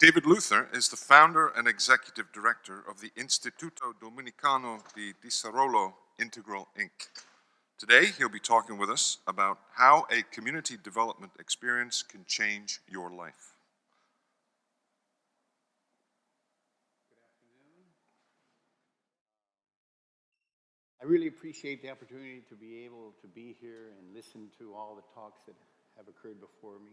David Luther is the founder and executive director of the Instituto Dominicano de Desarrollo Integral Inc. Today, he'll be talking with us about how a community development experience can change your life. Good afternoon. I really appreciate the opportunity to be able to be here and listen to all the talks that have occurred before me.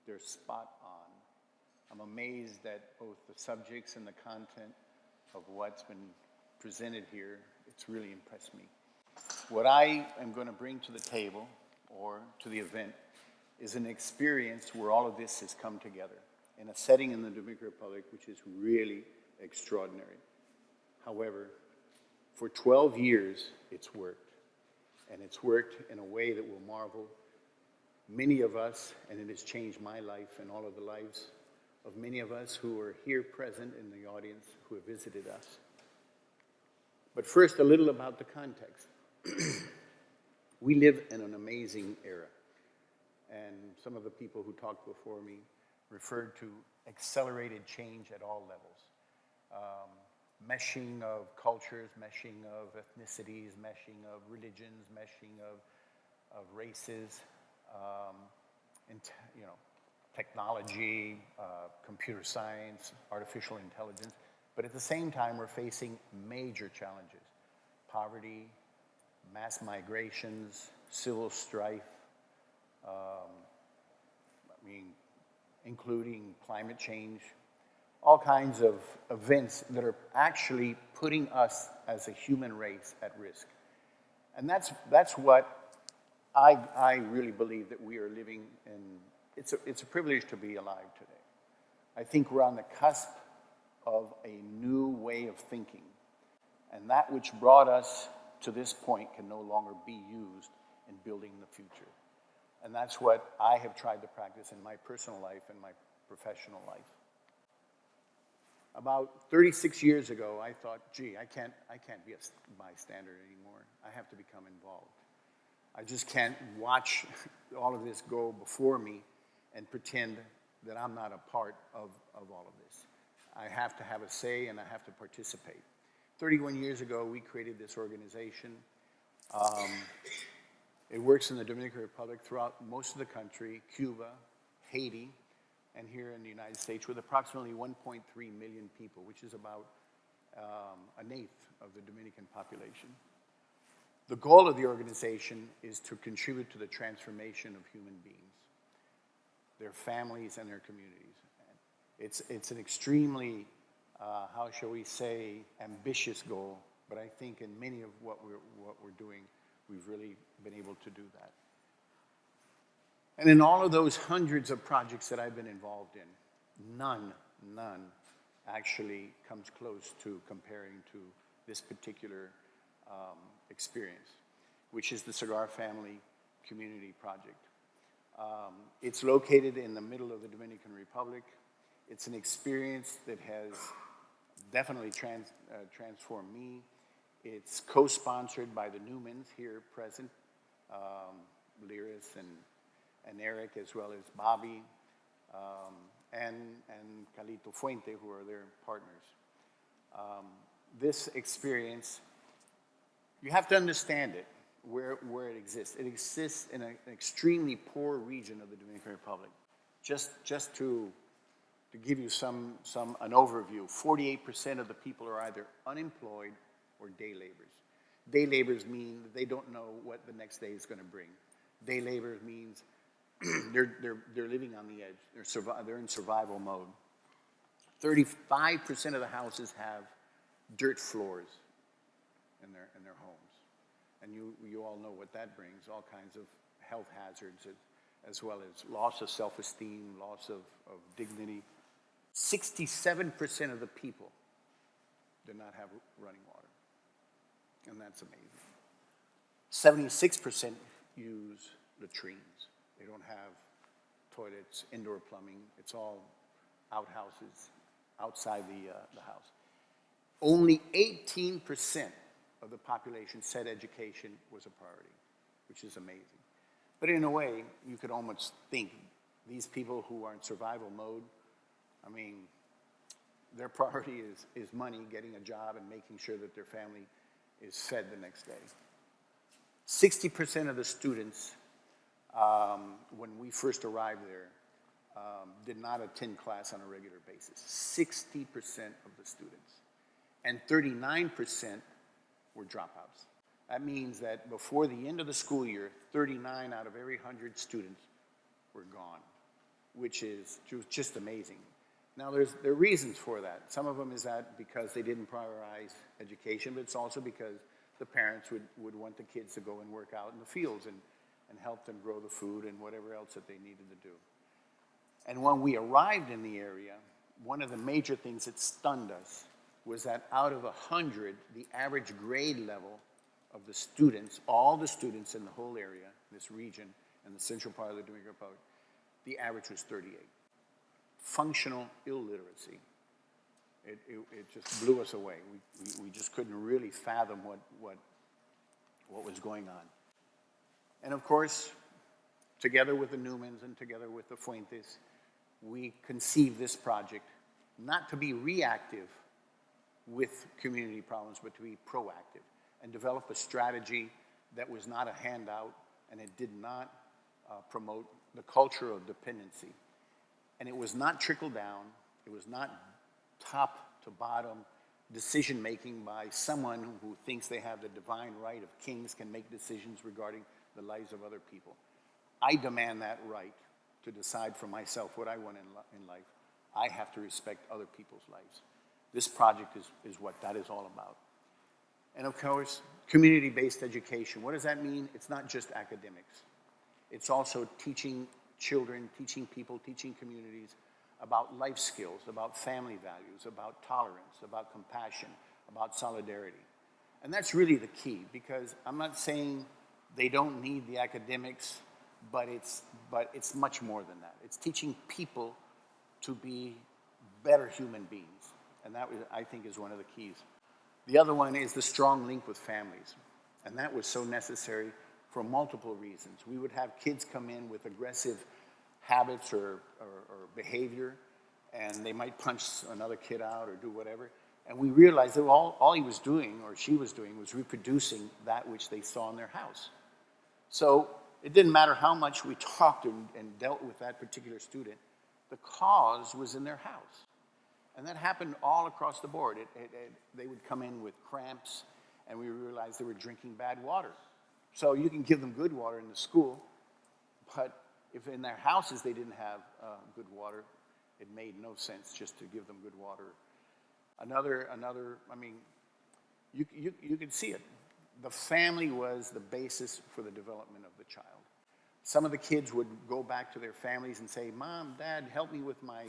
They're spot on. I'm amazed at both the subjects and the content of what's been presented here. It's really impressed me. What I am going to bring to the table or to the event is an experience where all of this has come together in a setting in the Dominican Republic which is really extraordinary. However, for 12 years, it's worked. And it's worked in a way that will marvel many of us, and it has changed my life and all of the lives of many of us who are here present in the audience who have visited us. But first, a little about the context. We live in an amazing era. And some of the people who talked before me referred to accelerated change at all levels. Meshing of cultures, meshing of ethnicities, meshing of religions, meshing of races, technology, computer science, artificial intelligence. But at the same time, we're facing major challenges. Poverty, mass migrations, civil strife, including climate change, all kinds of events that are actually putting us as a human race at risk. And that's what I really believe that we are living in. It's a privilege to be alive today. I think we're on the cusp of a new way of thinking. And that which brought us to this point can no longer be used in building the future. And that's what I have tried to practice in my personal life and my professional life. About 36 years ago, I thought, gee, I can't be a bystander anymore. I have to become involved. I just can't watch all of this go before me and pretend that I'm not a part of all of this. I have to have a say and I have to participate. 31 years ago, we created this organization. It works in the Dominican Republic, throughout most of the country, Cuba, Haiti, and here in the United States with approximately 1.3 million people, which is about an eighth of the Dominican population. The goal of the organization is to contribute to the transformation of human beings, their families, and their communities. It's an extremely, how shall we say, ambitious goal, but I think in many of what we're doing, we've really been able to do that. And in all of those hundreds of projects that I've been involved in, none actually comes close to comparing to this particular experience, which is the Cigar Family Community Project. It's located in the middle of the Dominican Republic. It's an experience that has definitely transformed me. It's co-sponsored by the Newmans here present, Lyris and Eric, as well as Bobby, and Calito Fuente, who are their partners. This experience, you have to understand it, where it exists. It exists in an extremely poor region of the Dominican Republic. Just to give you an overview, 48% of the people are either unemployed or day laborers. Day laborers mean that they don't know what the next day is going to bring. Day laborers means they're living on the edge. They're in survival mode. 35% of the houses have dirt floors in their homes, and you all know what that brings. All kinds of health hazards, as well as loss of self-esteem, loss of dignity. 67% of the people do not have running water, and that's amazing. 76% use latrines. They don't have toilets, indoor plumbing. It's all outhouses outside the house. Only 18% of the population said education was a priority, which is amazing. But in a way, you could almost think these people who are in survival mode, I mean, Their priority is money, getting a job, and making sure that their family is fed the next day. 60% of the students, when we first arrived there, did not attend class on a regular basis. 60% of the students. And 39% were dropouts. That means that before the end of the school year, 39 out of every 100 students were gone, which is just amazing. Now, there are reasons for that. Some of them is that because they didn't prioritize education, but it's also because the parents would want the kids to go and work out in the fields and help them grow the food and whatever else that they needed to do. And when we arrived in the area, one of the major things that stunned us was that out of 100, the average grade level of the students, all the students in the whole area, this region, and the central part of the Dominican Republic, the average was 38. Functional illiteracy. It just blew us away. We just couldn't really fathom what was going on. And of course, together with the Newmans and together with the Fuentes, we conceived this project not to be reactive with community problems, but to be proactive and develop a strategy that was not a handout, and it did not promote the culture of dependency. And it was not trickle down, it was not top to bottom decision making by someone who thinks they have the divine right of kings can make decisions regarding the lives of other people. I demand that right to decide for myself what I want in life. I have to respect other people's lives. This project is what that is all about. And of course, community-based education. What does that mean? It's not just academics. It's also teaching children, teaching people, teaching communities about life skills, about family values, about tolerance, about compassion, about solidarity. And that's really the key, because I'm not saying they don't need the academics, but it's much more than that. It's teaching people to be better human beings. And that, I think, is one of the keys. The other one is the strong link with families. And that was so necessary for multiple reasons. We would have kids come in with aggressive habits or behavior, and they might punch another kid out or do whatever. And we realized that all he was doing, or she was doing, was reproducing that which they saw in their house. So it didn't matter how much we talked and dealt with that particular student, the cause was in their house. And that happened all across the board. They would come in with cramps, and we realized they were drinking bad water. So you can give them good water in the school, but if in their houses they didn't have good water, it made no sense just to give them good water. Another, I mean, you can see it. The family was the basis for the development of the child. Some of the kids would go back to their families and say, "Mom, Dad, help me with my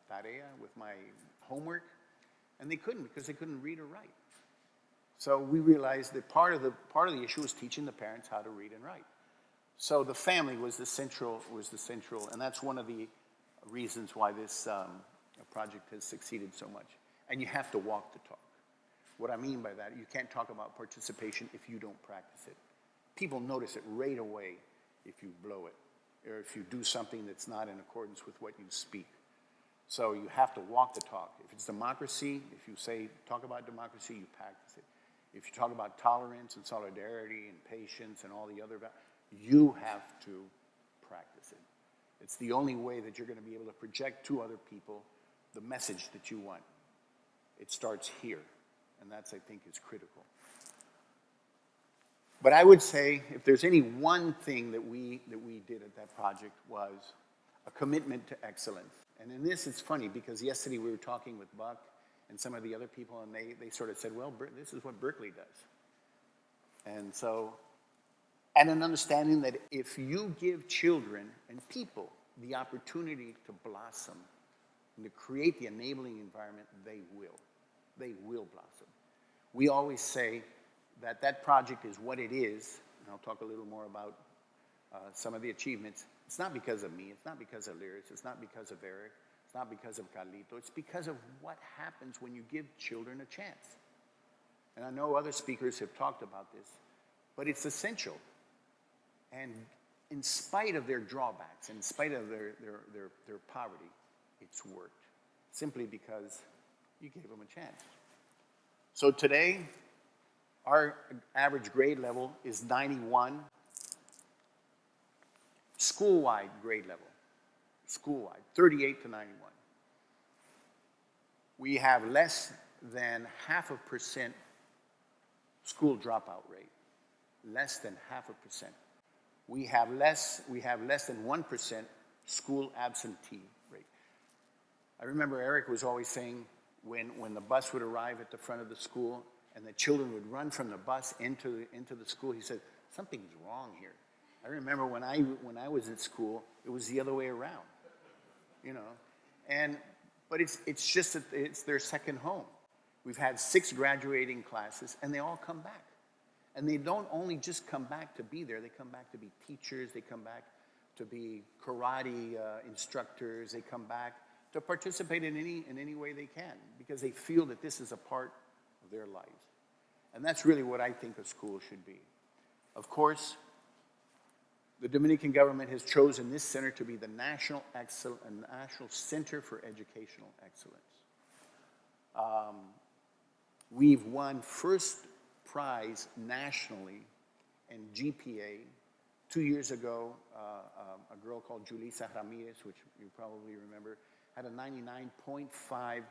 tarea, with my homework," and they couldn't because they couldn't read or write. So we realized that part of the issue was teaching the parents how to read and write. So the family was the central, and that's one of the reasons why this project has succeeded so much. And you have to walk the talk. What I mean by that, you can't talk about participation if you don't practice it. People notice it right away if you blow it, or if you do something that's not in accordance with what you speak. So you have to walk the talk. If it's democracy, if you say, talk about democracy, you practice it. If you talk about tolerance and solidarity and patience and all the other values, you have to practice it. It's the only way that you're going to be able to project to other people the message that you want. It starts here, and that's, I think, is critical. But I would say, if there's any one thing that we did at that project, was a commitment to excellence. And in this, it's funny, because yesterday we were talking with Buck and some of the other people, and they sort of said, well, this is what Berkeley does. And so, and an understanding that if you give children and people the opportunity to blossom and to create the enabling environment, they will. They will blossom. We always say that that project is what it is, and I'll talk a little more about some of the achievements. It's not because of me, it's not because of Lyris, it's not because of Eric, it's not because of Carlito, it's because of what happens when you give children a chance. And I know other speakers have talked about this, but it's essential. And in spite of their drawbacks, in spite of their poverty, it's worked. simply because you gave them a chance. So today, our average grade level is 91, school-wide grade level, school-wide, 38 to 91. We have less than 0.5% school dropout rate, less than 0.5%. We have less than 1% school absentee rate. I remember Eric was always saying when the bus would arrive at the front of the school and the children would run from the bus into the school, he said, something's wrong here. I remember when I was at school, it was the other way around, you know. But it's just that it's their second home. We've had 6 graduating classes, and they all come back. And they don't only just come back to be there, they come back to be teachers, they come back to be karate instructors, they come back to participate in any way they can, because they feel that this is a part of their lives. And that's really what I think a school should be. Of course, the Dominican government has chosen this center to be the National Center for Educational Excellence. We've won first prize nationally in GPA. 2 years ago, a girl called Julissa Ramirez, which you probably remember, had a 99.5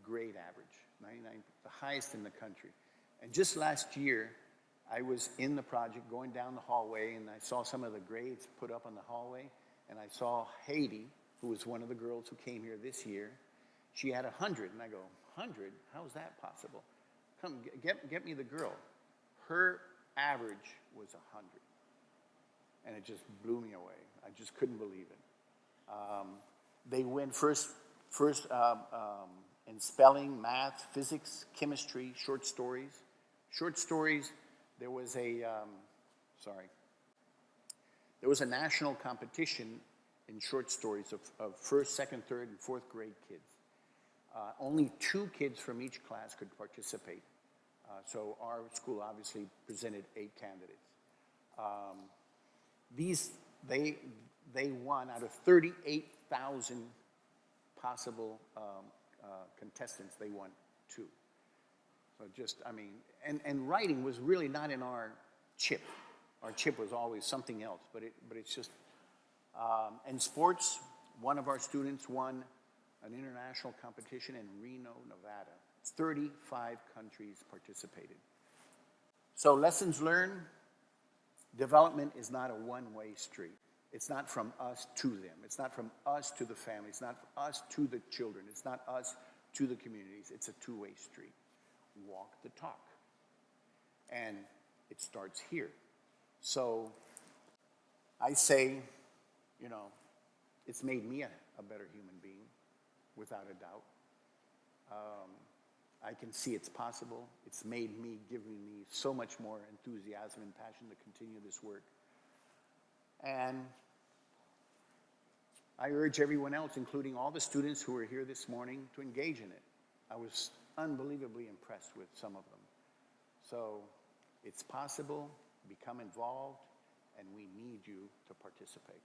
grade average, 99, the highest in the country. And just last year, I was in the project going down the hallway, and I saw some of the grades put up on the hallway, and I saw Haiti, who was one of the girls who came here this year. She had 100, and I go, 100? How is that possible? Come, get me the girl. Her average was 100, and it just blew me away. I just couldn't believe it. They win first in spelling, math, physics, chemistry, short stories. Short stories, there was a national competition in short stories of first, second, third, and fourth grade kids. Only 2 kids from each class could participate. So our school obviously presented 8 candidates. They won out of 38,000 possible contestants. They won 2. So just, I mean, and writing was really not in our chip. Our chip was always something else, but it's just, and sports, one of our students won an international competition in Reno, Nevada. 35 countries participated. So lessons learned, development is not a one-way street. It's not from us to them. It's not from us to the family. It's not us to the children. It's not us to the communities. It's a two-way street. Walk the talk. And it starts here. So I say, you know, it's made me a better human being, without a doubt. I can see it's possible. It's made me, giving me so much more enthusiasm and passion to continue this work. And I urge everyone else, including all the students who are here this morning, to engage in it. I was unbelievably impressed with some of them. So it's possible, become involved, and we need you to participate.